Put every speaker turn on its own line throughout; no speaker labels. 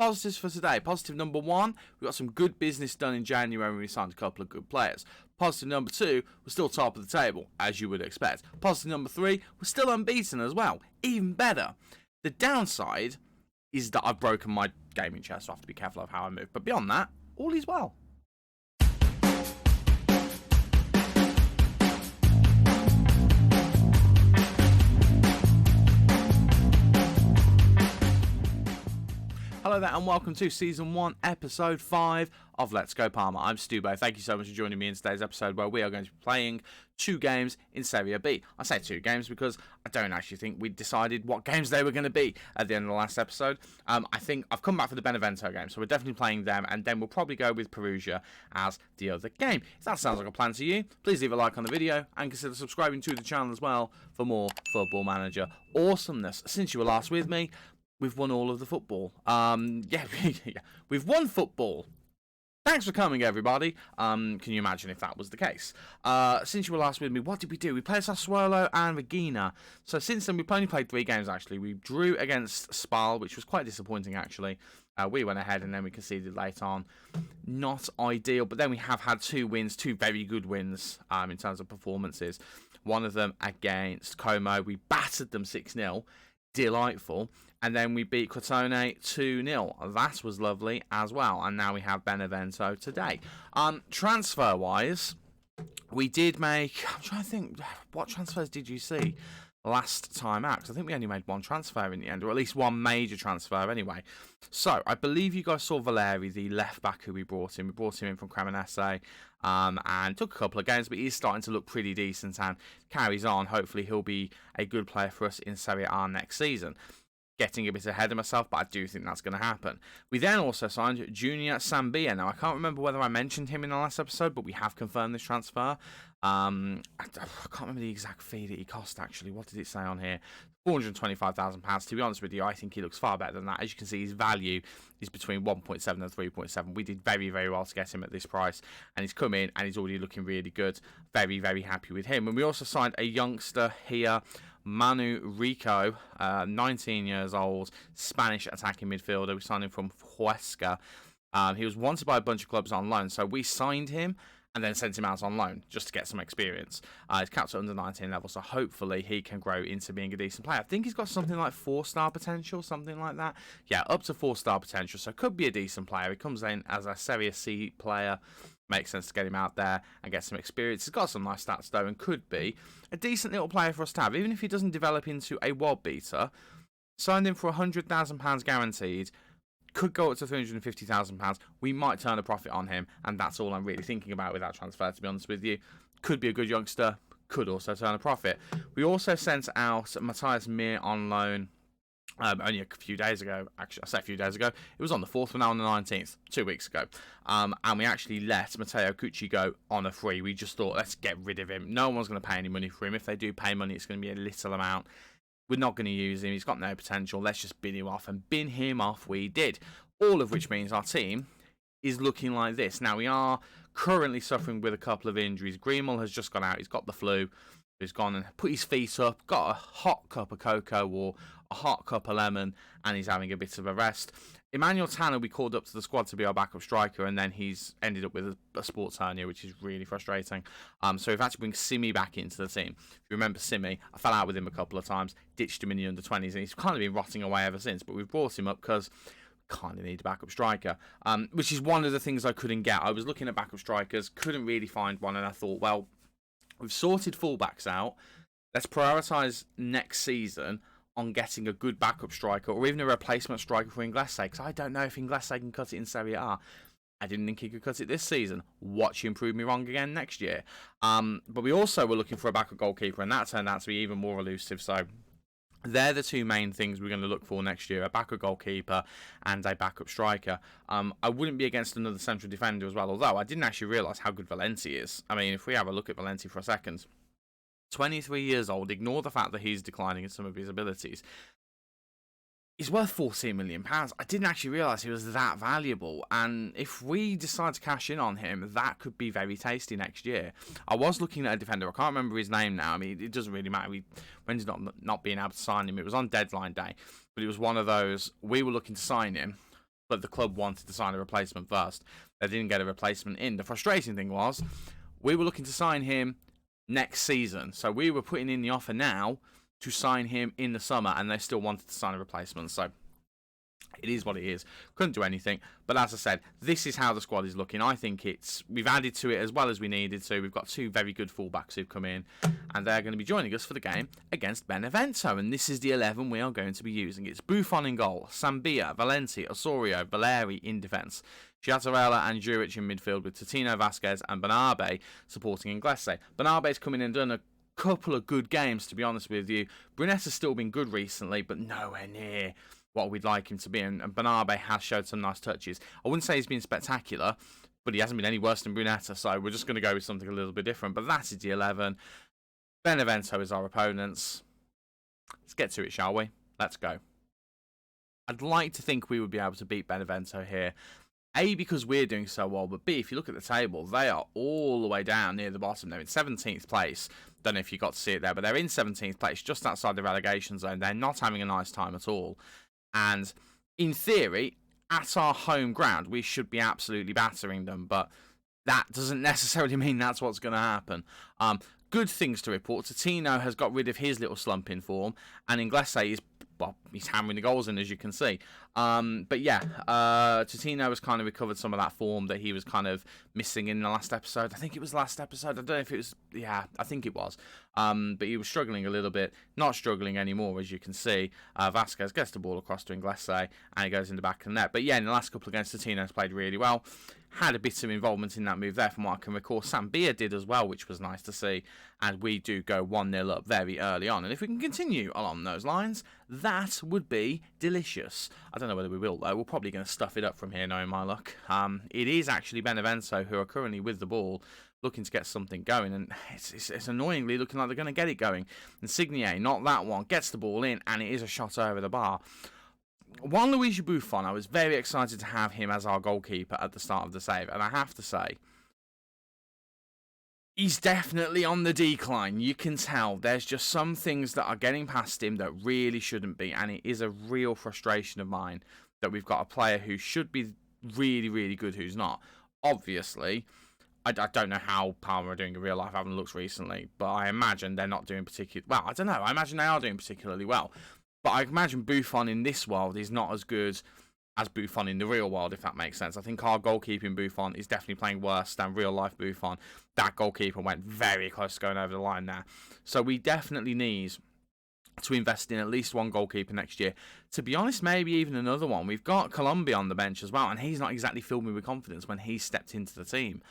Positives for today. Positive number 1, we got some good business done in January when we signed a couple of good players. Positive number 2, we're still top of the table, as you would expect. Positive number 3, we're still unbeaten as well. Even better. The downside is that I've broken my gaming chair, so I have to be careful of how I move. But beyond that, all is well. Hello there and welcome to Season 1, Episode 5 of Let's Go Parma. I'm Stubo. Thank you so much for joining me in today's episode where we are going to be playing 2 games in Serie B. I say 2 games because I don't actually think we decided what games they were going to be at the end of the last episode. I think I've come back for the Benevento game, so we're definitely playing them, and then we'll probably go with Perugia as the other game. If that sounds like a plan to you, please leave a like on the video and consider subscribing to the channel as well for more Football Manager awesomeness. Since you were last with me, we've won all of the football. We've won football. Thanks for coming, everybody. Can you imagine if that was the case? Since you were last with me, what did we do? We played Sassuolo and Regina. So since then, we've only played 3 games, actually. We drew against Spal, which was quite disappointing, actually. We went ahead and then we conceded late on. Not ideal, but then we have had 2 wins, 2 very good wins in terms of performances. One of them against Como. We battered them 6-0. Delightful. And then we beat Crotone 2-0. That was lovely as well. And now we have Benevento today. Transfer wise, we did make, I'm trying to think, what transfers did you see last time out? Because I think we only made 1 transfer in the end, or at least 1 major transfer anyway. So I believe you guys saw Valeri, the left back who we brought in. We brought him in from Cremonese and took a couple of games, but he's starting to look pretty decent and carries on. Hopefully he'll be a good player for us in Serie A next season. Getting a bit ahead of myself, but I do think that's going to happen. We then also signed Junior Sambia. Now, I can't remember whether I mentioned him in the last episode, but we have confirmed this transfer. I can't remember the exact fee that he cost, actually. What did it say on here? £425,000. To be honest with you, I think he looks far better than that. As you can see, his value is between 1.7 and 3.7. We did very, very well to get him at this price, and he's come in, and he's already looking really good. Very, very happy with him. And we also signed a youngster here, Manu Rico, 19 years old, Spanish attacking midfielder. We signed him from Huesca. He was wanted by a bunch of clubs on loan, so we signed him and then sent him out on loan just to get some experience. He's capped at under 19 level, so hopefully he can grow into being a decent player. I think he's got something like 4-star potential, something like that. Yeah, up to 4-star potential, so could be a decent player. He comes in as a Serie C player. Makes sense to get him out there and get some experience. He's got some nice stats though and could be a decent little player for us to have. Even if he doesn't develop into a world beater, signed him for £100,000 guaranteed, could go up to £350,000. We might turn a profit on him, and that's all I'm really thinking about with that transfer, to be honest with you. Could be a good youngster, could also turn a profit. We also sent out Matthias Mir on loan. Only a few days ago, actually, I say a few days ago, it was on the 4th, we're now on the 19th, 2 weeks ago, and we actually let Matteo Cucci go on a free. We just thought, let's get rid of him. No one's going to pay any money for him. If they do pay money, it's going to be a little amount. We're not going to use him. He's got no potential. Let's just bin him off, and bin him off we did. All of which means our team is looking like this. Now, we are currently suffering with a couple of injuries. Greenwell has just gone out. He's got the flu. He's gone and put his feet up, got a hot cup of cocoa or a hot cup of lemon, and he's having a bit of a rest. Emmanuel Tanner we called up to the squad to be our backup striker, and then he's ended up with a sports hernia, which is really frustrating. So we've had to bring Simi back into the team. If you remember Simi, I fell out with him a couple of times, ditched him in the under-20s, and he's kind of been rotting away ever since. But we've brought him up because kind of need a backup striker, which is one of the things I couldn't get. I was looking at backup strikers, couldn't really find one, and I thought, well, we've sorted fullbacks out. Let's prioritise next season on getting a good backup striker or even a replacement striker for Inglese, because I don't know if Inglese can cut it in Serie A. I didn't think he could cut it this season. Watch him prove me wrong again next year. But we also were looking for a backup goalkeeper, and that turned out to be even more elusive. So they're the 2 main things we're going to look for next year, a backup goalkeeper and a backup striker. I wouldn't be against another central defender as well, although I didn't actually realise how good Valenti is. I mean, if we have a look at Valenti for a second, 23 years old, ignore the fact that he's declining in some of his abilities. He's worth £14 million. I didn't actually realise he was that valuable, and if we decide to cash in on him, that could be very tasty next year. I was looking at a defender, I can't remember his name now. I mean, it doesn't really matter. We ended up not being able to sign him. It was on deadline day, but it was one of those, we were looking to sign him, but the club wanted to sign a replacement first. They didn't get a replacement in. The frustrating thing was, we were looking to sign him next season. So we were putting in the offer now to sign him in the summer, and they still wanted to sign a replacement. So it is what it is. Couldn't do anything. But as I said, this is how the squad is looking. I think we've added to it as well as we needed to. We've got two very good fullbacks who've come in, and they're going to be joining us for the game against Benevento. And this is the 11 we are going to be using. It's Buffon in goal, Sambia, Valenti, Osorio, Valeri in defence, Chiatarella and Juric in midfield, with Totino, Vasquez and Bernabe supporting Inglese. Bernabe's come in and done a couple of good games, to be honest with you. Brunetta's still been good recently, but nowhere near what we'd like him to be, and Bernabe has showed some nice touches. I wouldn't say he's been spectacular, but he hasn't been any worse than Brunetta, so we're just going to go with something a little bit different. But that is the 11. Benevento is our opponents. Let's get to it, shall we? Let's go. I'd like to think we would be able to beat Benevento here. A, because we're doing so well, but B, if you look at the table, they are all the way down near the bottom. They're in 17th place. Don't know if you got to see it there, but they're in 17th place, just outside the relegation zone. They're not having a nice time at all. And in theory, at our home ground, we should be absolutely battering them, but that doesn't necessarily mean that's what's going to happen. Good things to report. Totino has got rid of his little slump in form, and Inglese is, well, he's hammering the goals in, as you can see. But yeah, Totino has kind of recovered some of that form that he was kind of missing in the last episode. I think it was the last episode. I don't know if it was, yeah, I think it was. But he was struggling a little bit. Not struggling anymore, as you can see. Vasquez gets the ball across to Inglese, and he goes in the back of the net. But yeah, in the last couple of games, Totino's played really well. Had a bit of involvement in that move there, from what I can recall. Sambia did as well, which was nice to see. And we do go 1-0 up very early on. And if we can continue along those lines, that would be delicious. I don't know whether we will, though. We're probably going to stuff it up from here, knowing my luck. It is actually Benevento who are currently with the ball, looking to get something going. And it's annoyingly looking like they're going to get it going. Insigne, not that one, gets the ball in, and it is a shot over the bar. Juan Luigi Buffon, I was very excited to have him as our goalkeeper at the start of the save, and I have to say, he's definitely on the decline. You can tell there's just some things that are getting past him that really shouldn't be, and it is a real frustration of mine that we've got a player who should be really, really good who's not. Obviously, I don't know how Parma are doing in real life. I haven't looked recently, but I imagine they're not doing particularly well. I don't know. I imagine they are doing particularly well. But I imagine Buffon in this world is not as good as Buffon in the real world, if that makes sense. I think our goalkeeping Buffon is definitely playing worse than real-life Buffon. That goalkeeper went very close to going over the line there. So we definitely need to invest in at least one goalkeeper next year. To be honest, maybe even another one. We've got Colombia on the bench as well, and he's not exactly filled me with confidence when he stepped into the team.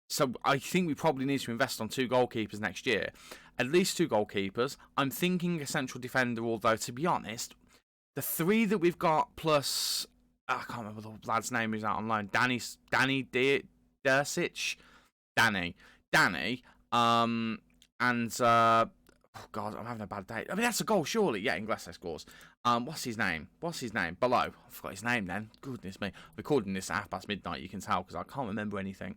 So I think we probably need to invest on two goalkeepers next year. At least two goalkeepers. I'm thinking a central defender, although, to be honest, the three that we've got plus, I can't remember the lad's name who's out on loan. Danny Dersic? Danny. Oh God, I'm having a bad day. I mean, that's a goal, surely. Yeah, Inglese scores. What's his name? Below. I forgot his name then. Goodness me. I'm recording this at midnight, you can tell, because I can't remember anything.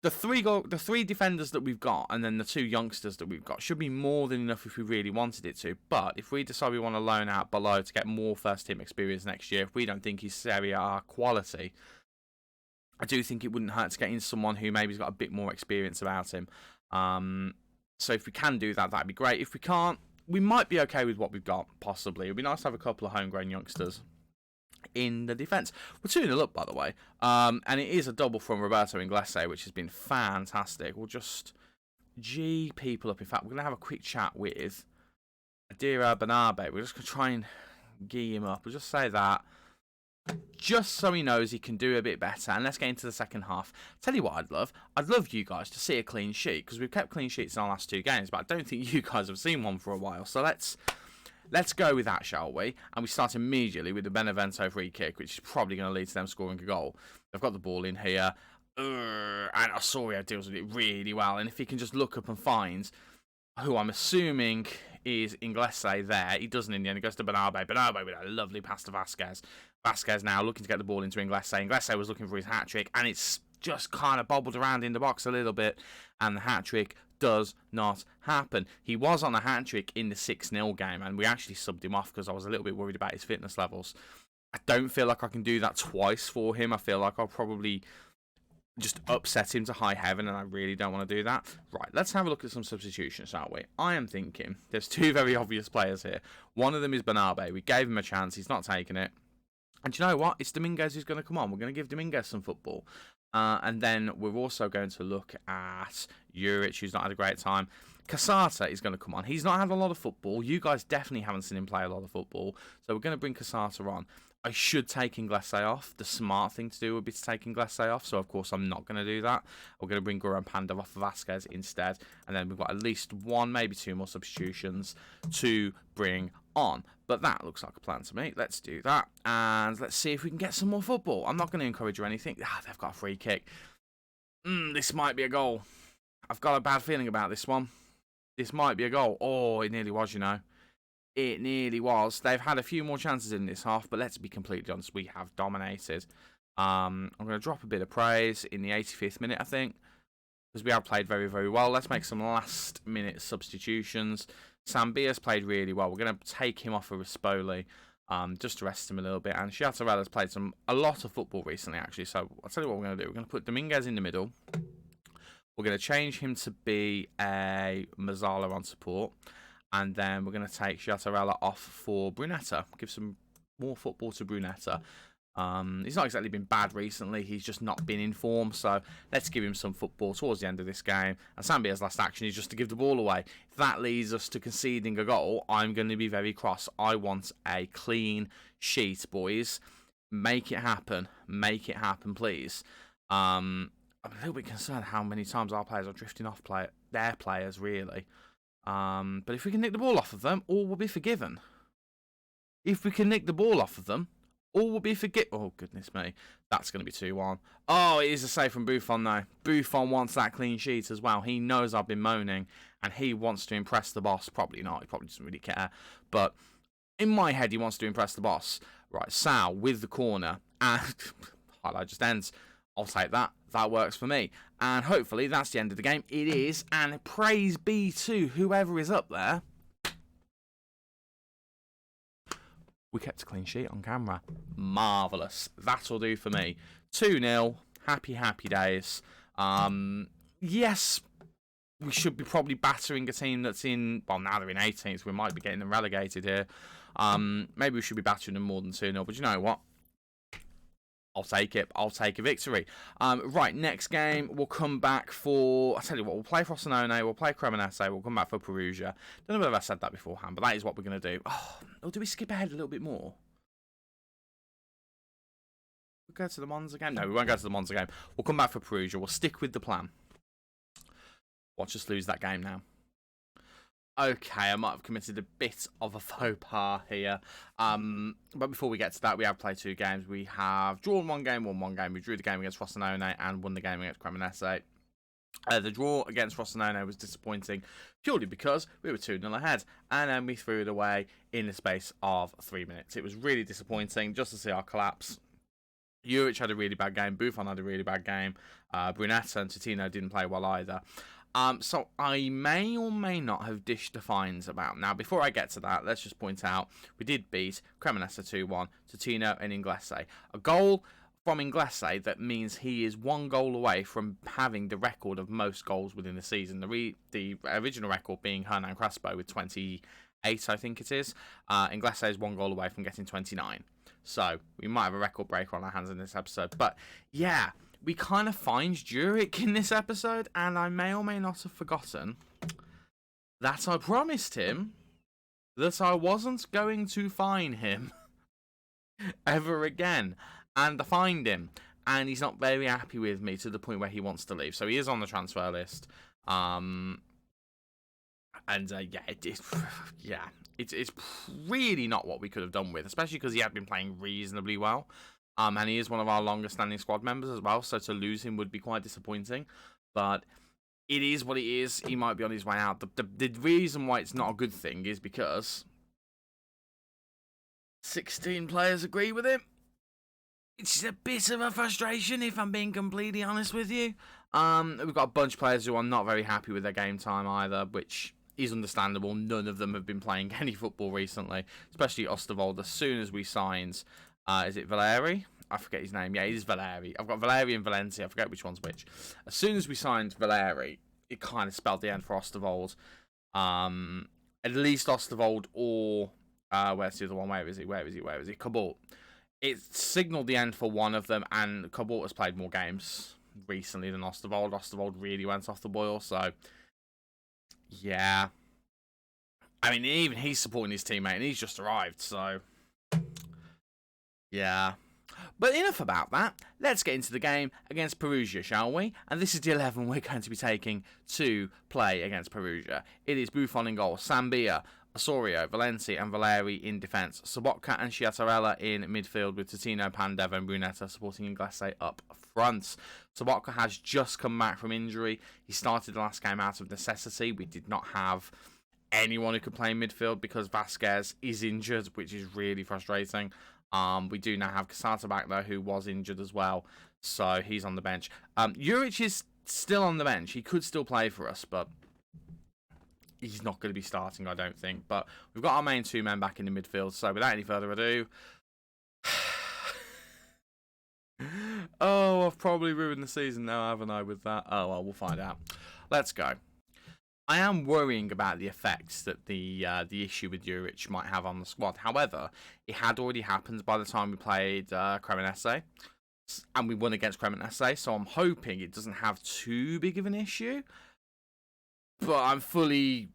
The three defenders that we've got, and then the two youngsters that we've got, should be more than enough if we really wanted it to. But if we decide we want to loan out Below to get more first-team experience next year, if we don't think he's Serie A quality, I do think it wouldn't hurt to get in someone who maybe's got a bit more experience about him. So if we can do that, that'd be great. If we can't, we might be okay with what we've got, possibly. It'd be nice to have a couple of homegrown youngsters in the defence. We're 2-0 up, by the way. And it is a double from Roberto Inglese, which has been fantastic. We'll just G people up. In fact, we're going to have a quick chat with Adira Bernabe. We're just going to try and gee him up. We'll just say that, just so he knows he can do a bit better. And let's get into the second half. Tell you what I'd love you guys to see a clean sheet, because we've kept clean sheets in our last two games, but I don't think you guys have seen one for a while. So let's go with that, shall we? And we start immediately with the Benevento free kick, which is probably going to lead to them scoring a goal. They've got the ball in here, and Osorio deals with it really well. And if he can just look up and find who I'm assuming is Inglese there, he doesn't in the end. He goes to Bernabe. Bernabe with a lovely pass to Vasquez. Vasquez now looking to get the ball into Inglese. Inglese was looking for his hat-trick, and it's just kind of bobbled around in the box a little bit, and the hat-trick does not happen. He was on a hat-trick in the 6-0 game, and we actually subbed him off because I was a little bit worried about his fitness levels. I don't feel like I can do that twice for him. I feel like I'll probably just upset him to high heaven, and I really don't want to do that. Right, let's have a look at some substitutions, shall we? I am thinking there's two very obvious players here. One of them is Bernabe. We gave him a chance. He's not taking it. And you know what? It's Dominguez who's going to come on. We're going to give Dominguez some football. And then we're also going to look at Juric, who's not had a great time. Casata is going to come on. He's not had a lot of football. You guys definitely haven't seen him play a lot of football. So we're going to bring Casata on. I should take Inglese off. The smart thing to do would be to take Inglese off. So, of course, I'm not going to do that. We're going to bring Guran Pandev off Vasquez instead. And then we've got at least one, maybe two more substitutions to bring on. But that looks like a plan to me. Let's do that. And let's see if we can get some more football. I'm not going to encourage or anything. They've got a free kick. This might be a goal. I've got a bad feeling about this one. This might be a goal. Oh, it nearly was, you know. It nearly was. They've had a few more chances in this half, but let's be completely honest, we have dominated. I'm going to drop a bit of praise in the 85th minute, I think, because we have played very, very well. Let's make some last-minute substitutions. Sambia's played really well. We're going to take him off of Rispoli, just to rest him a little bit. And Chiatarella's played a lot of football recently, actually. So I'll tell you what we're going to do. We're going to put Dominguez in the middle. We're going to change him to be a Mazzala on support. And then we're going to take Chiatarella off for Brunetta. Give some more football to Brunetta. He's not exactly been bad recently. He's just not been in form. So let's give him some football towards the end of this game. And Sambia's last action is just to give the ball away. If that leads us to conceding a goal, I'm going to be very cross. I want a clean sheet, boys. Make it happen. Make it happen, please. I'm a little bit concerned how many times our players are drifting off their players, really. But if we can nick the ball off of them, all will be forgiven. If we can nick the ball off of them, all will be forgiven. Oh, goodness me. That's going to be 2-1. Oh, it is a save from Buffon, though. Buffon wants that clean sheet as well. He knows I've been moaning, and he wants to impress the boss. Probably not. He probably doesn't really care. But in my head, he wants to impress the boss. Right, Sal with the corner. And highlight just ends. I'll take that. That works for me. And hopefully that's the end of the game. It is. And praise be to whoever is up there. We kept a clean sheet on camera. Marvellous. That'll do for me. 2-0. Happy, happy days. Yes, we should be probably battering a team that's in... Well, now they're in 18th. We might be getting them relegated here. Maybe we should be battering them more than 2-0. But you know what? I'll take it. I'll take a victory. Right, next game, we'll come back for... I'll tell you what, we'll play Frosinone, we'll play Cremonese, we'll come back for Perugia. Don't know whether I said that beforehand, but that is what we're going to do. Oh, or do we skip ahead a little bit more? We'll go to the Monza game? No, we won't go to the Monza game. We'll come back for Perugia. We'll stick with the plan. Watch us lose that game now. Okay, I might have committed a bit of a faux pas here. But before we get to that, we have played 2 games. We have drawn 1 game, won 1 game. We drew the game against Frosinone and won the game against Cremonese. The draw against Frosinone was disappointing purely because we were 2-0 ahead. And then we threw it away in the space of 3 minutes. It was really disappointing just to see our collapse. Juric had a really bad game. Buffon had a really bad game. Brunetta and Totino didn't play well either. So I may or may not have dished the fines about. Now, before I get to that, let's just point out we did beat Cremonese 2-1, Totino and Inglese. A goal from Inglese that means he is 1 goal away from having the record of most goals within the season. The original record being Hernan Crespo with 28, I think it is. Inglese is 1 goal away from getting 29. So we might have a record breaker on our hands in this episode. But yeah, we kind of find Juric in this episode, and I may or may not have forgotten that I promised him that I wasn't going to fine him ever again. And I fined him, and he's not very happy with me to the point where he wants to leave. So he is on the transfer list. It's really not what we could have done with, especially because he had been playing reasonably well. And he is one of our longest standing squad members as well, so to lose him would be quite disappointing. But it is what it is. He might be on his way out. The reason why it's not a good thing is because 16 players agree with him. It's a bit of a frustration, if I'm being completely honest with you. We've got a bunch of players who are not very happy with their game time either, which is understandable. None of them have been playing any football recently, especially Osterwolde. As soon as we signed Is it Valeri? I forget his name. Yeah, it is Valeri. I've got Valeri and Valencia. I forget which one's which. As soon as we signed Valeri, it kind of spelled the end for Osterwold. At least Osterwold or where's the other one? Where is he? Cabot. It signalled the end for one of them, and Cabot has played more games recently than Osterwold. Osterwold really went off the boil, so yeah. I mean, even he's supporting his teammate, and he's just arrived, so yeah. But enough about that. Let's get into the game against Perugia, shall we? And this is the 11 we're going to be taking to play against Perugia. It is Buffon in goal, Sambia, Osorio, Valenti and Valeri in defence, Sobotka and Sciattarella in midfield with Totino, Pandev and Brunetta supporting Inglese up front. Sobotka has just come back from injury. He started the last game out of necessity. We did not have anyone who could play in midfield because Vasquez is injured, which is really frustrating. We do now have Casata back there, who was injured as well, so he's on the bench. Juric is still on the bench. He could still play for us, but he's not going to be starting, I don't think. But we've got our main two men back in the midfield, so without any further ado... Oh, I've probably ruined the season now, haven't I, with that? Oh, well, we'll find out. Let's go. I am worrying about the effects that the issue with Juric might have on the squad. However, it had already happened by the time we played Cremonese, and we won against Cremonese, so I'm hoping it doesn't have too big of an issue. But I'm fully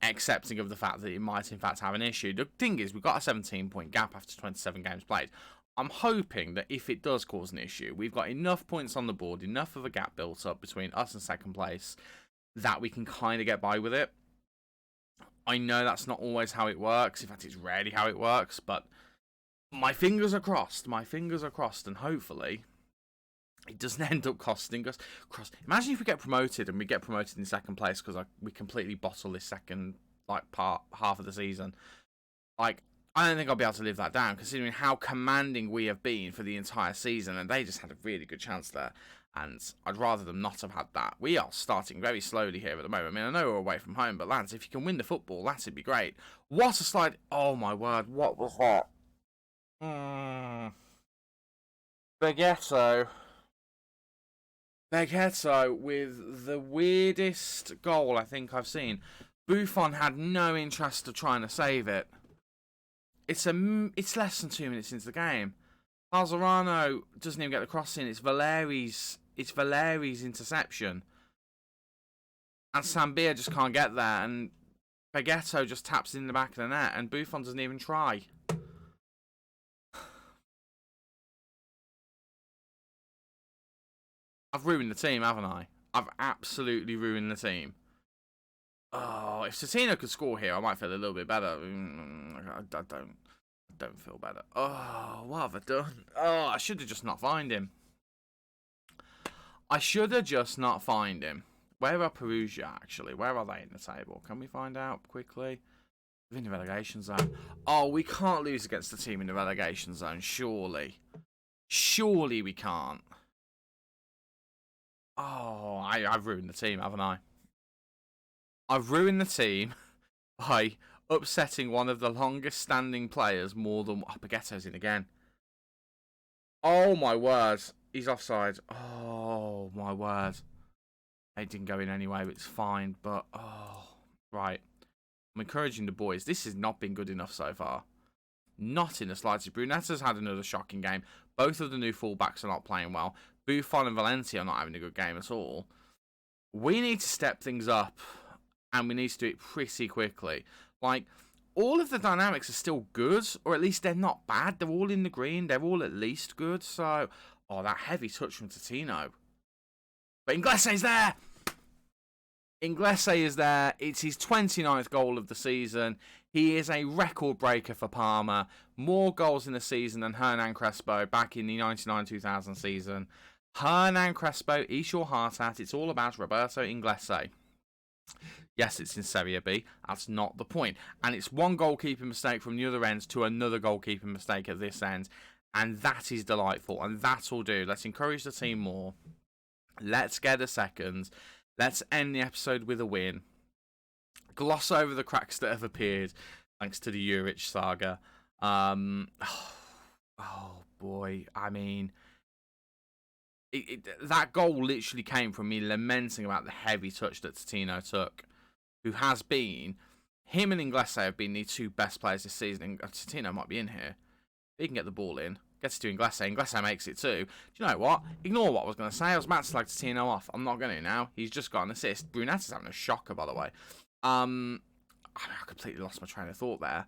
accepting of the fact that it might in fact have an issue. The thing is, we've got a 17-point gap after 27 games played. I'm hoping that if it does cause an issue, we've got enough points on the board, enough of a gap built up between us and second place, that we can kind of get by with it. I know that's not always how it works. In fact, it's rarely how it works, but my fingers are crossed. My fingers are crossed, and hopefully it doesn't end up costing us. Imagine if we get promoted and we get promoted in second place because we completely bottle this second half of the season. Like, I don't think I'll be able to live that down, considering how commanding we have been for the entire season, and they just had a really good chance there. And I'd rather them not have had that. We are starting very slowly here at the moment. I mean, I know we're away from home, but lads, if you can win the football, that'd be great. What a slide. Oh, my word. What was that? Beghetto with the weirdest goal I think I've seen. Buffon had no interest of trying to save it. It's less than 2 minutes into the game. Alzarano doesn't even get the cross in. It's Valeri's interception. And Sambia just can't get there. And Beghetto just taps in the back of the net. And Buffon doesn't even try. I've ruined the team, haven't I? I've absolutely ruined the team. Oh, if Totino could score here, I might feel a little bit better. I don't feel better. Oh, what have I done? Oh, I should have just not fined him. Where are Perugia, actually? Where are they in the table? Can we find out quickly? We're in the relegation zone. Oh, we can't lose against the team in the relegation zone, surely. Surely we can't. Oh, I've ruined the team, haven't I? I've ruined the team by upsetting one of the longest standing players more than... Oh, Beghetto's in again. Oh, my word. He's offside. Oh, my word. It didn't go in anyway, but it's fine. But, oh, right. I'm encouraging the boys. This has not been good enough so far. Not in the slightest. Brunetta's had another shocking game. Both of the new fullbacks are not playing well. Buffon and Valencia are not having a good game at all. We need to step things up, and we need to do it pretty quickly. Like, all of the dynamics are still good, or at least they're not bad. They're all in the green. They're all at least good. So, oh, that heavy touch from Totino. But Inglese is there! Inglese is there. It's his 29th goal of the season. He is a record breaker for Parma. More goals in the season than Hernan Crespo back in the 99-2000 season. Hernan Crespo, eat your heart out. It's all about Roberto Inglese. Yes, it's in Serie B. That's not the point. And it's one goalkeeping mistake from the other end to another goalkeeping mistake at this end. And that is delightful. And that'll do. Let's encourage the team more. Let's get a second. Let's end the episode with a win. Gloss over the cracks that have appeared thanks to the Juric saga. Oh, boy. I mean, that goal literally came from me lamenting about the heavy touch that Totino took, who has been... Him and Inglese have been the two best players this season. And Totino might be in here. He can get the ball in. Gets it to Inglese. Inglese makes it too. Do you know what? Ignore what I was going to say. I was about to slag Totino off. I'm not going to now. He's just got an assist. Brunetta's having a shocker, by the way. I completely lost my train of thought there.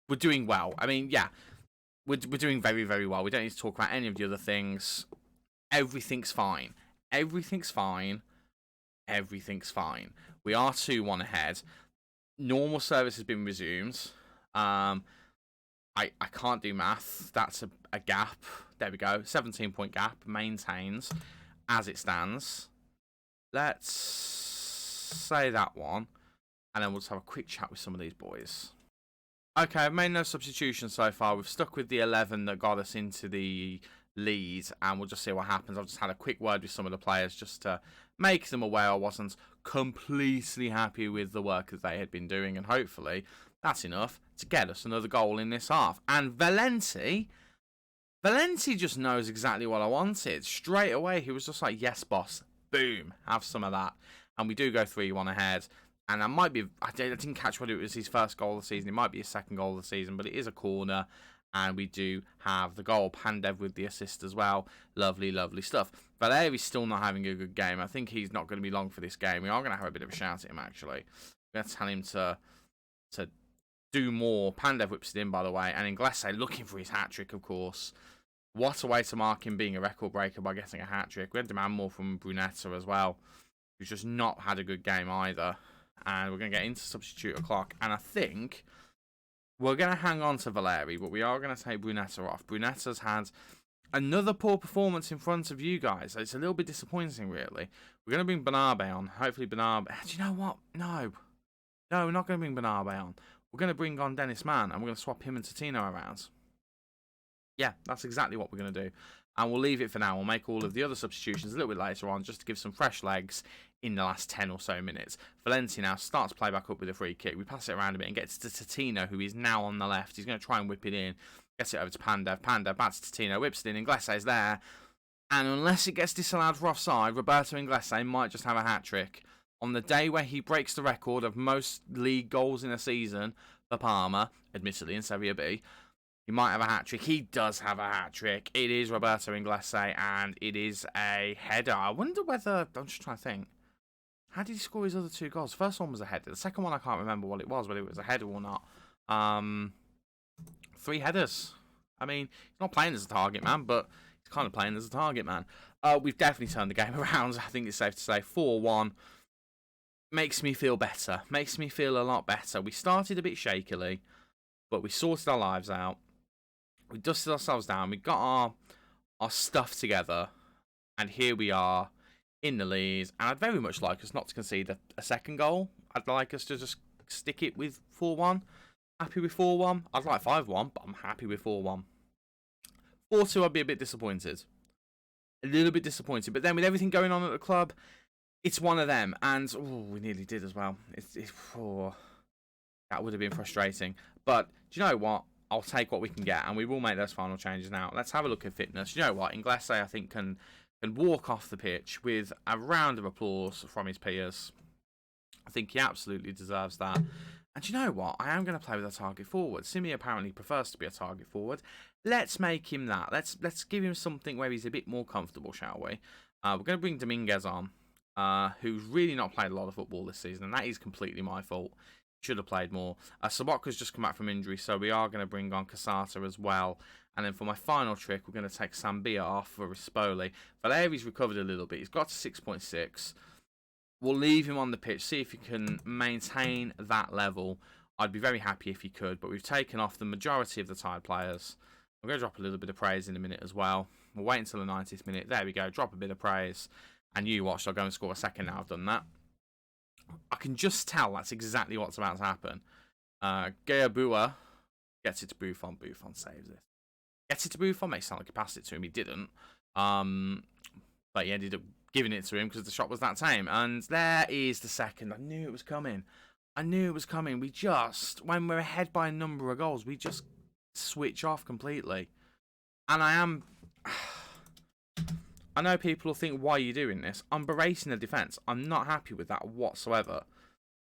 We're doing well. I mean, yeah. We're doing very, very well. We don't need to talk about any of the other things. Everything's fine. Everything's fine. Everything's fine. We are 2-1 ahead. Normal service has been resumed. I can't do math. That's a gap. There we go. 17-point gap. Maintains as it stands. Let's say that one. And then we'll just have a quick chat with some of these boys. Okay, I've made no substitutions so far. We've stuck with the 11 that got us into the lead, and we'll just see what happens. I've just had a quick word with some of the players just to make them aware I wasn't completely happy with the work that they had been doing, and hopefully that's enough to get us another goal in this half. And Valenti just knows exactly what I wanted. Straight away, he was just like, yes, boss. Boom. Have some of that. And we do go 3-1 ahead. And that might be... I didn't catch whether it was his first goal of the season. It might be his second goal of the season. But it is a corner. And we do have the goal. Pandev with the assist as well. Lovely, lovely stuff. Valeri's still not having a good game. I think he's not going to be long for this game. We are going to have a bit of a shout at him, actually. We're going to tell him to do more. Pandev whips it in, by the way. And Inglese looking for his hat-trick, of course. What a way to mark him being a record breaker by getting a hat-trick. We had demand more from Brunetta as well, who's just not had a good game either. And we're going to get into substitute o'clock. And I think we're going to hang on to Valeri, but we are going to take Brunetta off. Brunetta's had another poor performance in front of you guys. It's a little bit disappointing, really. We're going to bring Bernabé on. Hopefully Bernabé... Do you know what? No, we're not going to bring Bernabé on. We're going to bring on Dennis Mann, and we're going to swap him and Totino around. Yeah, that's exactly what we're going to do. And we'll leave it for now. We'll make all of the other substitutions a little bit later on, just to give some fresh legs in the last 10 or so minutes. Valenti now starts to play back up with a free kick. We pass it around a bit and gets to Totino, who is now on the left. He's going to try and whip it in. Gets it over to Pandev. Pandev back to Totino, whips it in. Inglese's there. And unless it gets disallowed for offside, Roberto Inglese might just have a hat-trick. On the day where he breaks the record of most league goals in a season for Parma, admittedly in Serie B, he might have a hat-trick. He does have a hat-trick. It is Roberto Inglese, and it is a header. I wonder whether... I'm just trying to think. How did he score his other two goals? The first one was a header. The second one, I can't remember what it was, whether it was a header or not. 3 headers. I mean, he's not playing as a target man, but he's kind of playing as a target man. We've definitely turned the game around. I think it's safe to say 4-1. Makes me feel better. Makes me feel a lot better. We started a bit shakily, but we sorted our lives out. We dusted ourselves down. We got our stuff together. And here we are in the lead. And I'd very much like us not to concede a second goal. I'd like us to just stick it with 4-1. Happy with 4-1. I'd like 5-1, but I'm happy with 4-1. 4-2, I'd be a bit disappointed. A little bit disappointed. But then with everything going on at the club, it's one of them. And we nearly did as well. That would have been frustrating. But do you know what? I'll take what we can get, and we will make those final changes now. Let's have a look at fitness. You know what? Inglese, I think, can walk off the pitch with a round of applause from his peers. I think he absolutely deserves that. And you know what? I am going to play with a target forward. Simi apparently prefers to be a target forward. Let's make him that. Let's give him something where he's a bit more comfortable, shall we? We're going to bring Dominguez on, who's really not played a lot of football this season, and that is completely my fault. Should have played more. Sobotka's just come back from injury, so we are going to bring on Casata as well. And then for my final trick, we're going to take Sambia off for Rispoli. Valeri's recovered a little bit. He's got to 6.6. We'll leave him on the pitch, see if he can maintain that level. I'd be very happy if he could, but we've taken off the majority of the tired players. I'm going to drop a little bit of praise in a minute as well. We'll wait until the 90th minute. There we go. Drop a bit of praise. And you watch, I'll go and score a second now I've done that. I can just tell that's exactly what's about to happen. Geabua gets it to Buffon. Buffon saves it. Gets it to Buffon. May sound like he passed it to him. He didn't. But he ended up giving it to him because the shot was that tame. And there is the second. I knew it was coming. I knew it was coming. We just, when we're ahead by a number of goals, we just switch off completely. And I know people will think, why are you doing this? I'm berating the defence. I'm not happy with that whatsoever.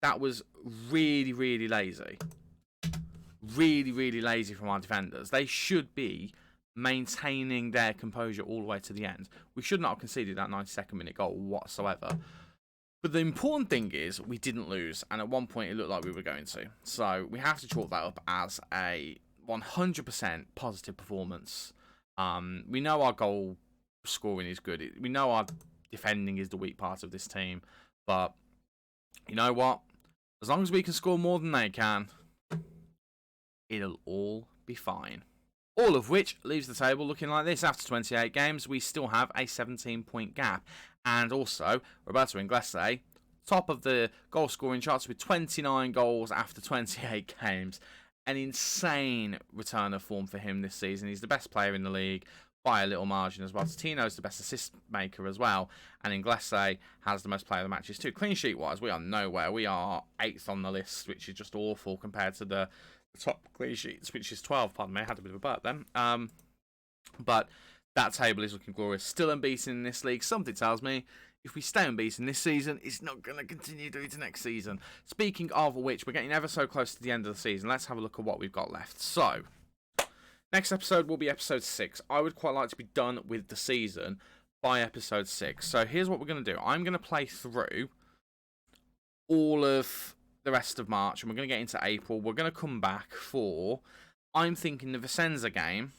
That was really, really lazy. Really, really lazy from our defenders. They should be maintaining their composure all the way to the end. We should not have conceded that 92nd minute goal whatsoever. But the important thing is we didn't lose, and at one point it looked like we were going to. So we have to chalk that up as a 100% positive performance. We know our goal scoring is good. We know our defending is the weak part of this team. But you know what? As long as we can score more than they can, it'll all be fine. All of which leaves the table looking like this. After 28 games, we still have a 17-point gap. And also, Roberto Inglese, top of the goal-scoring charts with 29 goals after 28 games. An insane return of form for him this season. He's the best player in the league by a little margin as well. Tino's the best assist maker as well. And Inglese has the most player of the matches too. Clean sheet-wise, we are nowhere. We are 8th on the list, which is just awful compared to the top clean sheets, which is 12. Pardon me, I had a bit of a burp then. But that table is looking glorious. Still unbeaten in this league. Something tells me if we stay unbeaten this season, it's not going to continue doing to next season. Speaking of which, we're getting ever so close to the end of the season. Let's have a look at what we've got left. So, next episode will be episode 6. I would quite like to be done with the season by episode 6. So here's what we're going to do. I'm going to play through all of the rest of March, and we're going to get into April. We're going to come back for, I'm thinking, the Vicenza game,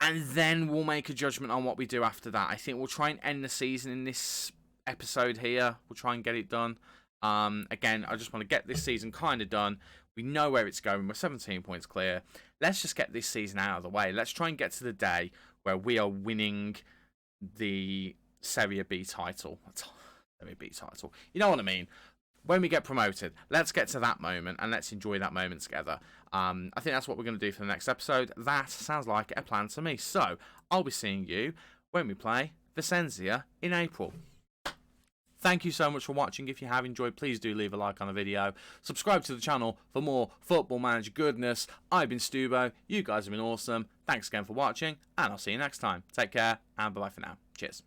and then we'll make a judgment on what we do after that. I think we'll try and end the season in this episode here. We'll try and get it done. Again, I just want to get this season kind of done. We know where it's going. We're 17 points clear. Let's just get this season out of the way. Let's try and get to the day where we are winning the Serie B title. Serie B title. You know what I mean? When we get promoted, let's get to that moment and let's enjoy that moment together. I think that's what we're going to do for the next episode. That sounds like a plan to me. So, I'll be seeing you when we play Vicenza in April. Thank you so much for watching. If you have enjoyed, please do leave a like on the video. Subscribe to the channel for more Football Manager goodness. I've been Stubo. You guys have been awesome. Thanks again for watching, and I'll see you next time. Take care, and bye-bye for now. Cheers.